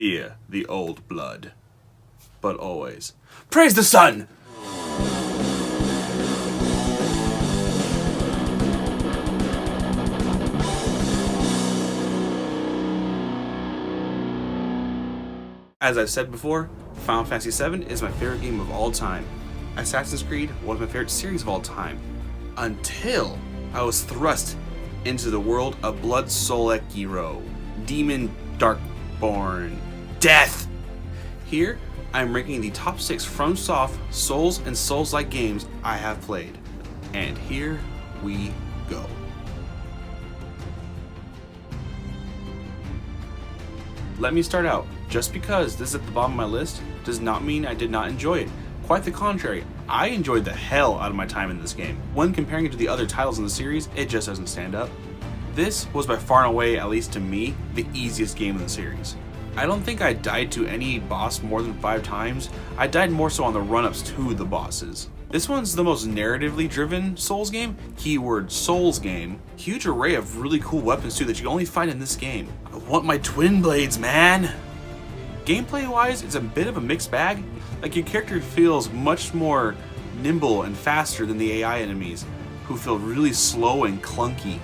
Here, the old blood. But always, praise the sun! As I've said before, Final Fantasy VII is my favorite game of all time. Assassin's Creed was my favorite series of all time. Until I was thrust into the world of Blood Sekiro, Demon Darkborn, Death! Here, I'm ranking the top 6 FromSoft Souls and Souls-like games I have played. And here we go. Let me start out. Just because this is at the bottom of my list does not mean I did not enjoy it. Quite the contrary, I enjoyed the hell out of my time in this game. When comparing it to the other titles in the series, it just doesn't stand up. This was by far and away, at least to me, the easiest game in the series. I don't think I died to any boss more than 5 times. I died more so on the run-ups to the bosses. This one's the most narratively driven Souls game, keyword Souls game. Huge array of really cool weapons too that you only find in this game. I want my twin blades, man! Gameplay wise, it's a bit of a mixed bag. Like, your character feels much more nimble and faster than the AI enemies, who feel really slow and clunky,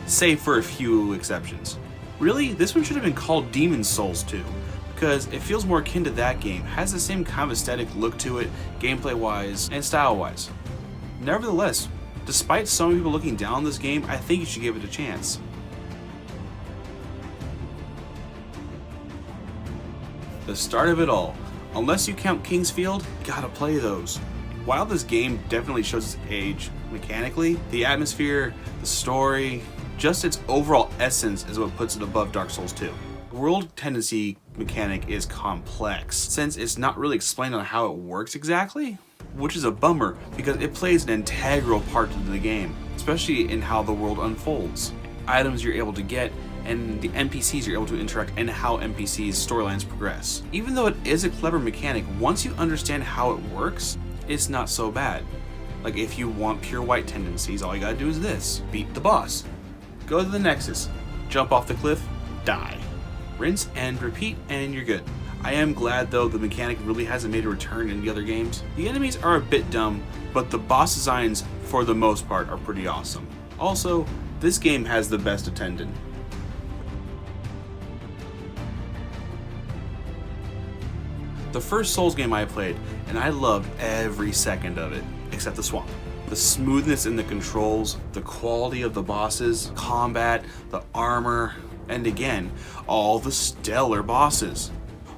save for a few exceptions. Really, this one should have been called Demon's Souls 2, because it feels more akin to that game, has the same kind of aesthetic look to it, gameplay wise and style wise. Nevertheless, despite some people looking down on this game, I think you should give it a chance. The start of it all. Unless you count Kingsfield, gotta play those. While this game definitely shows its age mechanically, the atmosphere, the story, just its overall essence is what puts it above Dark Souls 2. The world tendency mechanic is complex, since it's not really explained on how it works exactly, which is a bummer because it plays an integral part to the game, especially in how the world unfolds. Items you're able to get, and the NPCs you're able to interact, and how NPCs' storylines progress. Even though it is a clever mechanic, once you understand how it works, it's not so bad. Like, if you want pure white tendencies, all you gotta do is this: beat the boss, go to the Nexus, jump off the cliff, die. Rinse and repeat, and you're good. I am glad though the mechanic really hasn't made a return in the other games. The enemies are a bit dumb, but the boss designs, for the most part, are pretty awesome. Also, this game has the best attendant. The first Souls game I played, and I loved every second of it, except the swamp. The smoothness in the controls, the quality of the bosses, combat, the armor, and again, all the stellar bosses.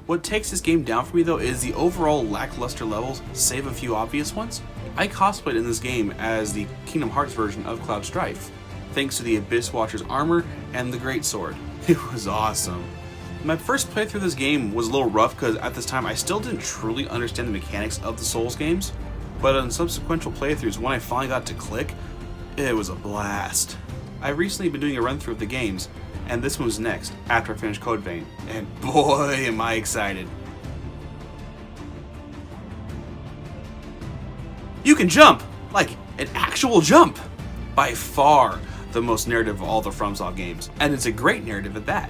What takes this game down for me though is the overall lackluster levels, save a few obvious ones. I cosplayed in this game as the Kingdom Hearts version of Cloud Strife, thanks to the Abyss Watcher's armor and the Greatsword. It was awesome. My first playthrough of this game was a little rough because at this time I still didn't truly understand the mechanics of the Souls games, but on subsequent playthroughs, when I finally got to click, it was a blast. I've recently been doing a run through of the games, and this one's next, after I finish Code Vein, and boy am I excited. You can jump! Like, an actual jump! By far the most narrative of all the FromSoft games, and it's a great narrative at that.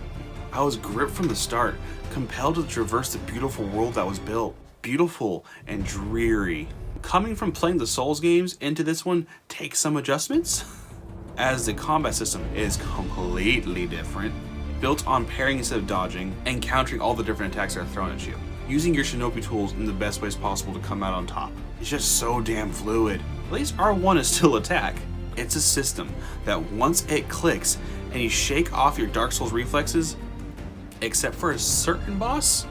I was gripped from the start, compelled to traverse the beautiful world that was built. Beautiful and dreary. Coming from playing the Souls games into this one takes some adjustments, as the combat system is completely different, built on parrying instead of dodging, and countering all the different attacks that are thrown at you, using your shinobi tools in the best ways possible to come out on top. It's just so damn fluid. At least R1 is still attack. It's a system that once it clicks and you shake off your Dark Souls reflexes, except for a certain boss,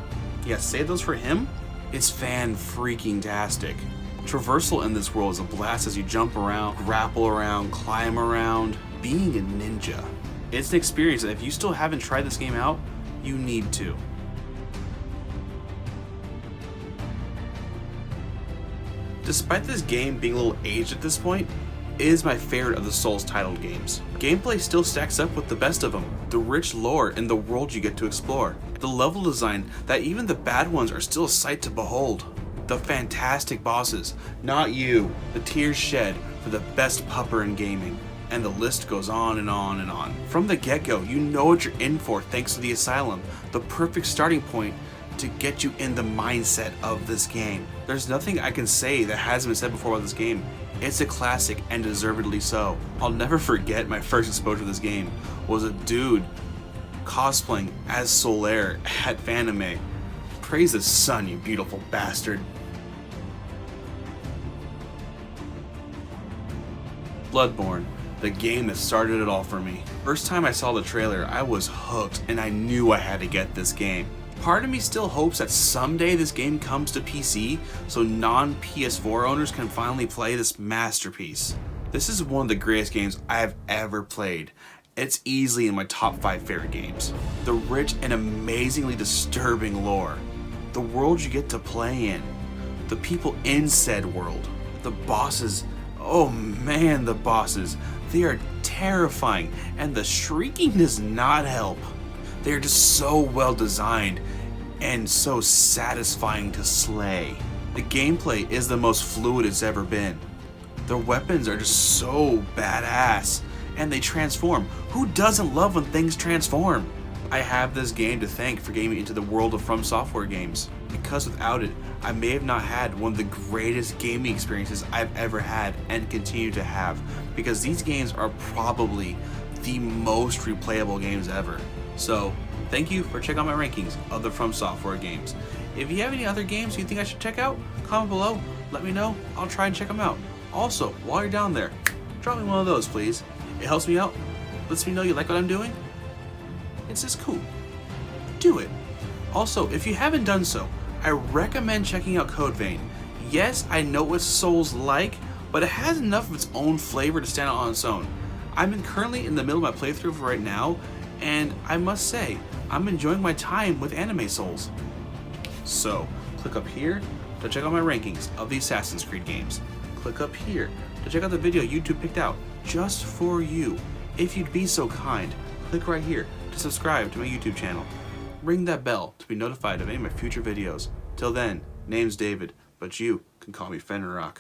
yeah, save those for him, it's fan-freaking-tastic. Traversal in this world is a blast as you jump around, grapple around, climb around, being a ninja. It's an experience that if you still haven't tried this game out, you need to. Despite this game being a little aged at this point, it is my favorite of the Souls titled games. Gameplay still stacks up with the best of them. The rich lore and the world you get to explore. The level design that even the bad ones are still a sight to behold. The fantastic bosses, not you, the tears shed for the best pupper in gaming. And the list goes on and on and on. From the get-go, you know what you're in for thanks to the Asylum, the perfect starting point to get you in the mindset of this game. There's nothing I can say that hasn't been said before about this game. It's a classic and deservedly so. I'll never forget my first exposure to this game was a dude cosplaying as Solaire at Fanime. Praise the sun, you beautiful bastard. Bloodborne, the game that started it all for me. First time I saw the trailer, I was hooked and I knew I had to get this game. Part of me still hopes that someday this game comes to PC so non-PS4 owners can finally play this masterpiece. This is one of the greatest games I have ever played. It's easily in my top 5 favorite games. The rich and amazingly disturbing lore, the world you get to play in, the people in said world, the bosses, oh man, the bosses, they are terrifying and the shrieking does not help. They are just so well designed and so satisfying to slay. The gameplay is the most fluid it's ever been. The weapons are just so badass and they transform. Who doesn't love when things transform? I have this game to thank for getting me into the world of FromSoftware games, because without it, I may have not had one of the greatest gaming experiences I've ever had and continue to have, because these games are probably the most replayable games ever. So, thank you for checking out my rankings of the FromSoftware games. If you have any other games you think I should check out, comment below, let me know, I'll try and check them out. Also, while you're down there, drop me one of those please. It helps me out, lets me know you like what I'm doing. It's just cool. Do it. Also, if you haven't done so, I recommend checking out Code Vein. Yes, I know what Souls like, but it has enough of its own flavor to stand out on its own. I'm currently in the middle of my playthrough right now, and I must say, I'm enjoying my time with Anime Souls. So, click up here to check out my rankings of the Assassin's Creed games. Click up here to check out the video YouTube picked out just for you. If you'd be so kind, click right here to subscribe to my YouTube channel. Ring that bell to be notified of any of my future videos. Till then, name's David, but you can call me Fenrirock.